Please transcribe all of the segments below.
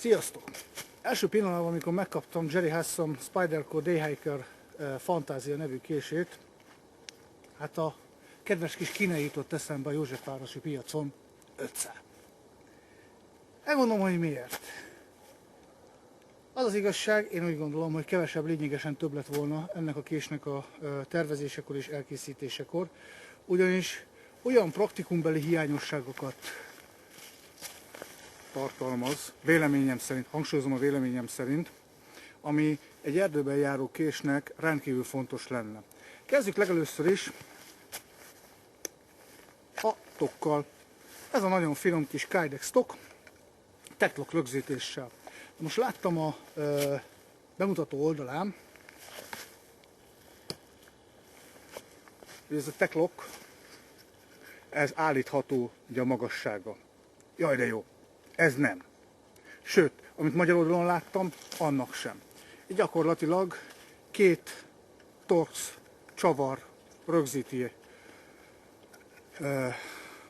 Sziasztok! Első pillanatban, amikor megkaptam Jerry Hassan Spyderco Dayhiker Fantázia nevű kését, hát a kedves kis kínai jutott eszembe a Józsefvárosi piacon 500. Elmondom, hogy miért. Az az igazság, én úgy gondolom, hogy kevesebb lényegesen több lett volna ennek a késnek a tervezésekor és elkészítésekor, ugyanis olyan praktikumbeli hiányosságokat tartalmaz, véleményem szerint, hangsúlyozom a véleményem szerint, ami egy erdőben járó késnek rendkívül fontos lenne. Kezdjük legelőször is a tokkal. Ez a nagyon finom kis Kydex tok, teklok rögzítéssel. Most láttam a bemutató oldalán, hogy ez a teklok, ez állítható ugye a magassága. Jaj, de jó! Ez nem. Sőt, amit magyar oldalon láttam, annak sem. Így gyakorlatilag két torx csavar rögzíti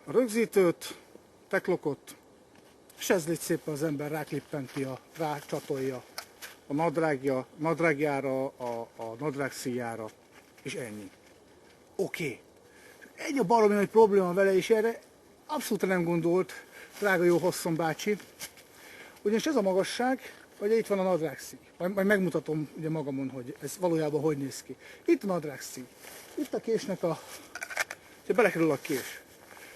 a rögzítőt, teklokot, és ez így szépen az ember ráklippenti, rácsatolja a nadrágjára, a nadrágszíjára, és ennyi. Oké. Egy a baromi nagy probléma vele, és erre abszolút nem gondolt drága jó Hosszon bácsi. Ugyanis ez a magasság, ugye itt van a nadrágszíj. Majd megmutatom ugye magamon, hogy ez valójában hogy néz ki. Itt a nadrágszíj. Itt a késnek ugye belekerül a kés.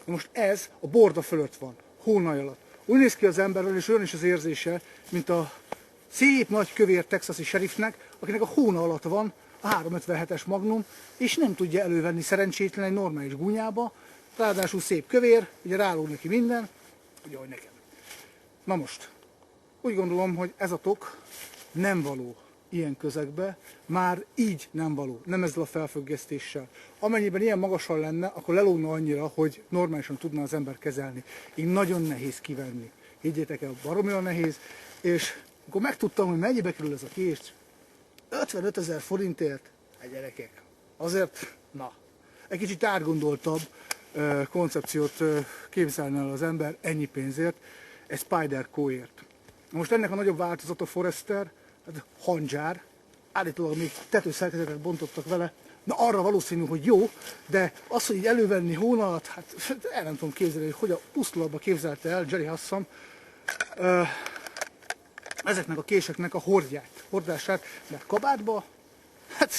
Most ez a borda fölött van, hónaj alatt. Úgy néz ki az emberrel, és olyan is az érzése, mint a szép nagy kövér texasi sheriffnek, akinek a hóna alatt van a 357-es Magnum, és nem tudja elővenni szerencsétlen egy normális gúnyába, ráadásul szép kövér, ugye rálóg neki minden, ugye ahogy nekem. Na most, úgy gondolom, hogy ez a tok nem való ilyen közegbe, már így nem való, nem ezzel a felfüggesztéssel. Amennyiben ilyen magasan lenne, akkor lelógna annyira, hogy normálisan tudná az ember kezelni. Így nagyon nehéz kivenni. Higgyétek el, baromi olyan nehéz, és akkor megtudtam, hogy mennyibe kerül ez a kés, 55 000 forintért, hát gyerekek, azért, na, egy kicsit átgondoltabb koncepciót képzelne el az ember ennyi pénzért, egy Spydercoért. Most ennek a nagyobb változata Forester, hát handzsár, állítólag még tetőszerkezetet bontottak vele, na arra valószínű, hogy jó, de az, hogy így elővenni hóna alatt, hát el nem tudom képzelni, hogy a pusztulatba képzelte el Jerry Hassan ezeknek a késeknek a hordását, mert kabátba, hát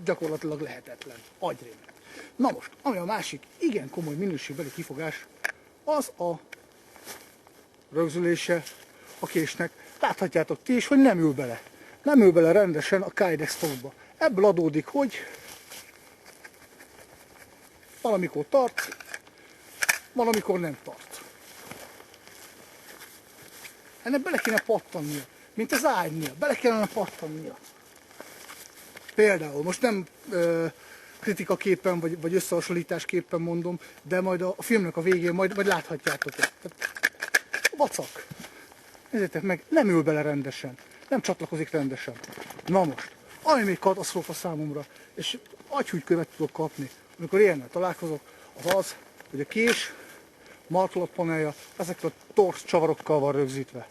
gyakorlatilag lehetetlen, agyrém. Na most, ami a másik igen komoly minőségbeli kifogás, az a rögzülése a késnek. Láthatjátok ti is, hogy nem ül bele. Nem ül bele rendesen a Kydex tokba. Ebből adódik, hogy valamikor tart, valamikor nem tart. Ennek bele kéne pattannia, mint az ágynél, bele kellene pattannia. Például, most nem kritikaképpen vagy összehasonlításképpen mondom, de majd a filmnek a végén majd láthatjátok ezt. Vacak. Nézzétek meg, nem ül bele rendesen, nem csatlakozik rendesen. Na most, ami még katasztrófa számomra, és agyhúgykövet tudok kapni, amikor ilyennel találkozok, az, hogy a kés markolatpanelja ezekkel a torz csavarokkal van rögzítve.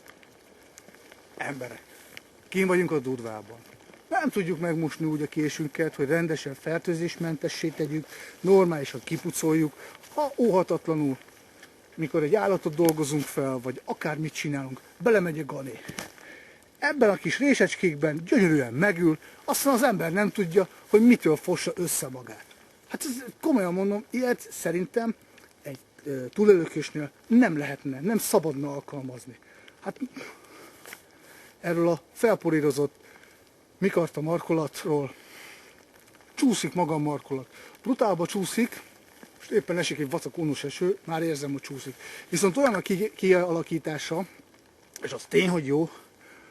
Emberek, kín vagyunk a Dudvában. Nem tudjuk megmosni úgy a késünket, hogy rendesen fertőzésmentessé tegyük, normálisan kipucoljuk, ha óhatatlanul, mikor egy állatot dolgozunk fel, vagy akármit csinálunk, belemegy a gané. Ebben a kis résecskékben gyönyörűen megül, aztán az ember nem tudja, hogy mitől fossa össze magát. Hát komolyan mondom, ilyet szerintem egy túlélőkésnél nem lehetne, nem szabadna alkalmazni. Hát erről a felporírozott mikarta markolatról csúszik maga a markolat. Brutálba csúszik, most éppen esik egy vacak unós eső, már érzem, hogy csúszik. Viszont olyan a kialakítása, és az tény, hogy jó,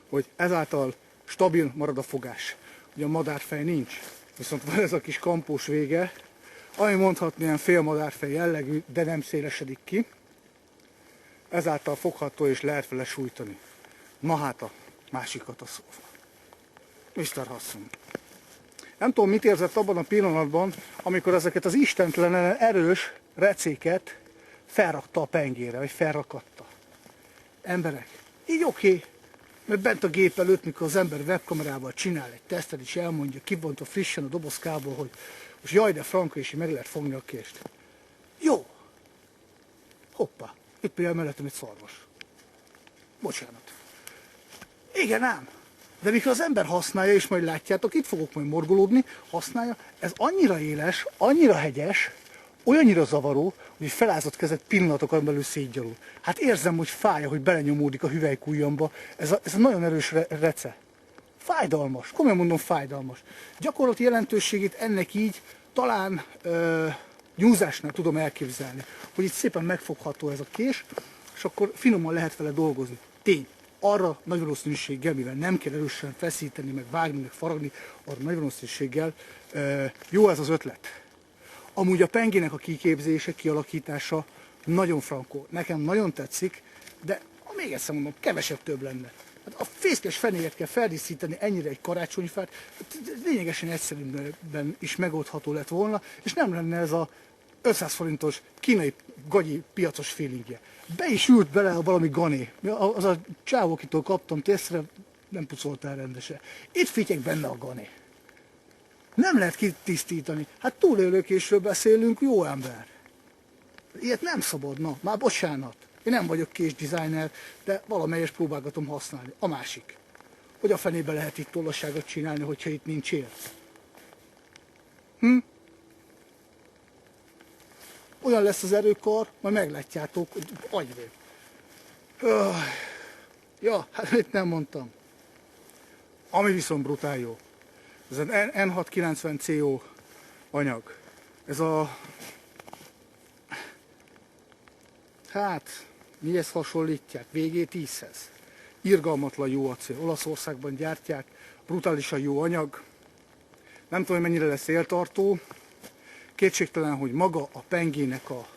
hogy ezáltal stabil marad a fogás. Ugye a madárfej nincs, viszont van ez a kis kampós vége, ami mondhatni ilyen fél madárfej jellegű, de nem szélesedik ki. Ezáltal fogható és lehet vele sújtani. Na hát a másik katasztrófa. Mr. Hassan. Nem tudom, mit érzett abban a pillanatban, amikor ezeket az istentelenen erős recéket felrakta a pengére, vagy felrakatta. Emberek, Így oké. Mert bent a gép előtt, mikor az ember webkamerával csinál egy tesztet, és elmondja, kibontva frissen a dobozkából, hogy most jaj, de franka, és így meg lehet fogni a kést. Jó. Hoppá. Itt például mellettem egy szarvas. Bocsánat. Igen ám. De mikor az ember használja, és majd látjátok, itt fogok majd morgolódni, használja, ez annyira éles, annyira hegyes, olyannyira zavaró, hogy felázott kezed pillanatokon belül szétgyalul. Hát érzem, hogy fáj, hogy belenyomódik a hüvelykujjamba. Ez a nagyon erős rece. Fájdalmas, komolyan mondom fájdalmas. Gyakorlati jelentőségét ennek így talán nyúzásnál tudom elképzelni, hogy itt szépen megfogható ez a kés, és akkor finoman lehet vele dolgozni. Tény. Arra nagy valószínűséggel, mivel nem kell erősen feszíteni, meg vágni, meg faragni, arra nagy valószínűséggel jó ez az ötlet. Amúgy a pengének a kiképzése, kialakítása nagyon frankó. Nekem nagyon tetszik, de még egyszer mondom, kevesebb több lenne. Hát a fészkes fenéket kell feldíszíteni ennyire egy karácsonyfát, lényegesen egyszerűbben is megoldható lett volna, és nem lenne ez a 500 forintos kínai gagyi piacos feelingje. Be is ült bele valami gané. Az a csávó, akitől kaptam tésztre, nem pucoltál rendesen. Itt fityek benne a gané. Nem lehet kitisztítani. Hát túlélőkésről beszélünk, jó ember. Ilyet nem szabadna, már bocsánat. Én nem vagyok késdesigner, de valamelyest próbálgatom használni. A másik. Hogy a fenébe lehet itt tollasságot csinálni, hogyha itt nincs ér? Olyan lesz az erőkar, majd meglátjátok, hogy agyvér. Ja, hát itt nem mondtam. Ami viszont brutál jó. Ez az N690CO anyag. Ez a... Hát, mihez hasonlítják? VG10-hez. Irgalmatlan jó acél. Olaszországban gyártják, brutálisan jó anyag. Nem tudom, hogy mennyire lesz éltartó. Kétségtelen, hogy maga a pengének a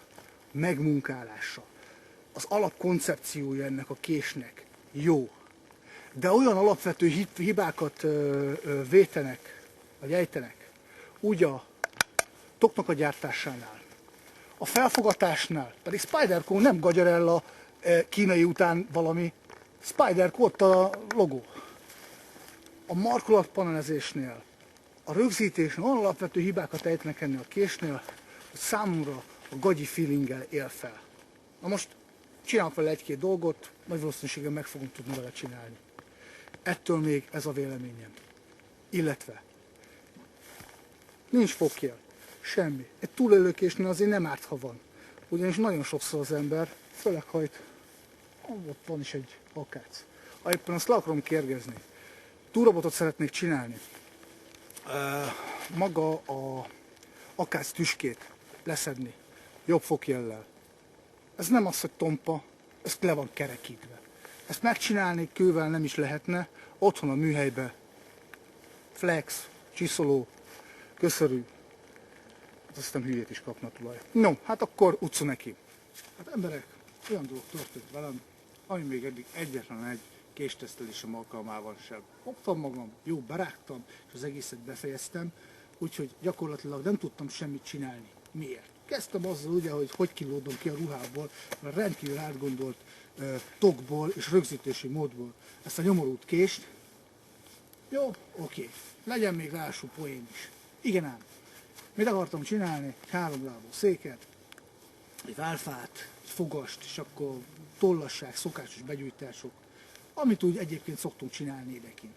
megmunkálása, az alapkoncepciója ennek a késnek jó. De olyan alapvető hibákat vétenek, vagy ejtenek, úgy a toknak a gyártásánál, a felfogatásnál, pedig Spyderco nem Gagyarella kínai után valami, Spyderco ott a logó. A markolatpanelezésnél, a rögzítésnél olyan alapvető hibákat ejtenek ennél a késnél, hogy számomra a gagyi feelinggel él fel. Na most csinálok vele egy-két dolgot, nagy valószínűséggel meg fogom tudni vele csinálni. Ettől még ez a véleményem. Illetve nincs fogkél, semmi. Egy túlélőkésnél azért nem árt, ha van. Ugyanis nagyon sokszor az ember, főleg ha itt, ott van is egy akác, ha éppen azt le akarom kérgezni, túrobotot szeretnék csinálni, maga a akác tüskét leszedni, jobb fogkéllel. Ez nem az, hogy tompa, ez le van kerekítve. Ezt megcsinálni kővel nem is lehetne, otthon a műhelybe, flex, csiszoló, köszörű, hát aztán hülyét is kapna tulaj. No, hát akkor utca neki. Hát emberek, olyan dolog történt velem, ami még eddig egyetlen egy késtesztelésem alkalmával sem. Fogtam magam, jó, berágtam, és az egészet befejeztem, úgyhogy gyakorlatilag nem tudtam semmit csinálni. Miért? Kezdtem azzal ugye, hogy kilódom ki a ruhából, a rendkívül átgondolt tokból és rögzítési módból ezt a nyomorult kést. Jó, oké. Legyen még rású poén is. Igen ám. Mit akartam csinálni? 3 lábú széket, egy válfát, egy fogast, és akkor tollasság, szokásos begyújtások, amit úgy egyébként szoktunk csinálni idekint.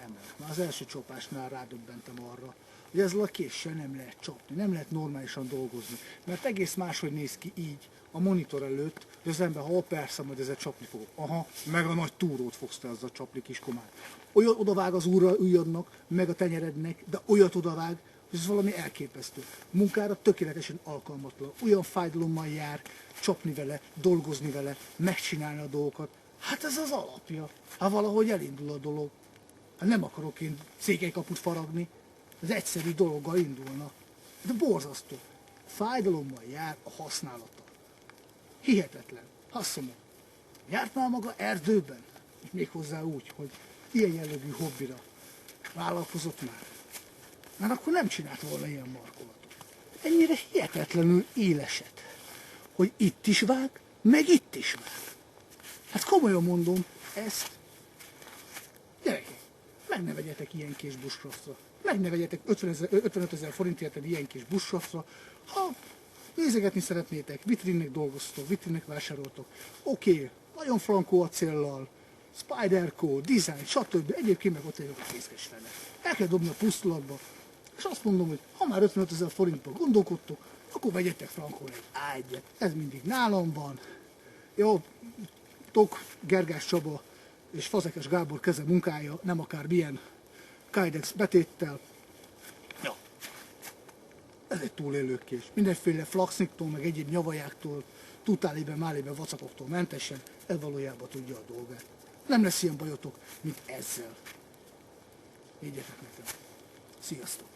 Emberek, már az első csapásnál rádöbbentem arra, hogy ezzel a késsel nem lehet csapni, nem lehet normálisan dolgozni, mert egész máshogy néz ki így a monitor előtt, hogy az ember, ha persze, majd ezzel csapni fogok. Aha, meg a nagy túrót fogsz te azzal csapni, kiskomát. Olyat odavág az ujjadnak, meg a tenyerednek, de olyat odavág, hogy ez valami elképesztő. Munkára tökéletesen alkalmatlan, olyan fájdalommal jár csapni vele, dolgozni vele, megcsinálni a dolgokat. Hát ez az alapja. Hát valahogy elindul a dolog. Hát nem akarok én székelykaput faragni, az egyszerű dologgal indulna. De borzasztó. Fájdalommal jár a használata. Hihetetlen. Azt mondom, járt már maga erdőben? És méghozzá úgy, hogy ilyen jellegű hobbira vállalkozott már. Mert akkor nem csinált volna ilyen markolatot. Ennyire hihetetlenül éleset, hogy itt is vág, meg itt is vág. Hát komolyan mondom, ezt, gyerekek, meg ne vegyetek ilyen kis buszrasztra. Meg ne vegyetek 55 000 forintért egy ilyen kis buszrasztra. Ha nézegetni szeretnétek, vitrinnek dolgoztok, vitrinnek vásároltok, oké, nagyon frankó acéllal, Spyderco, design, stb. Egyébként meg ott vagyok a kézkes fene. El kell dobni a pusztulatba. És azt mondom, hogy ha már 55 000 forintban gondolkodtok, akkor vegyetek frankon egy ágyat. Ez mindig nálam van. Jó, Tok Gergás Csaba és Fazekas Gábor keze munkája, nem akár milyen Kydex betéttel. Ja. Ez egy túlélőkés. Mindenféle flaxniktól, meg egyéb nyavajáktól, tutálébe, málébe, vacakoktól mentesen, ez valójában tudja a dolgát. Nem lesz ilyen bajotok, mint ezzel. Higgyetek nekem. Sziasztok!